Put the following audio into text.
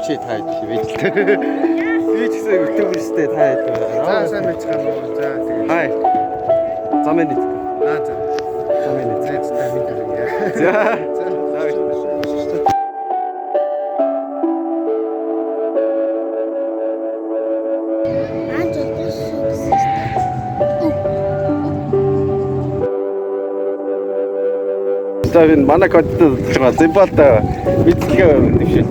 чи та байж тээ. Би ч гэсэн өктөбөрстэй та хэд байна. За сайн байцгаана уу. За тэгээд. Хай. За минь. За. За минь. Зайцтай мэдэрнэ. За. За энэ манай кодтой зимбалтай мэдээлэл дэвшээ.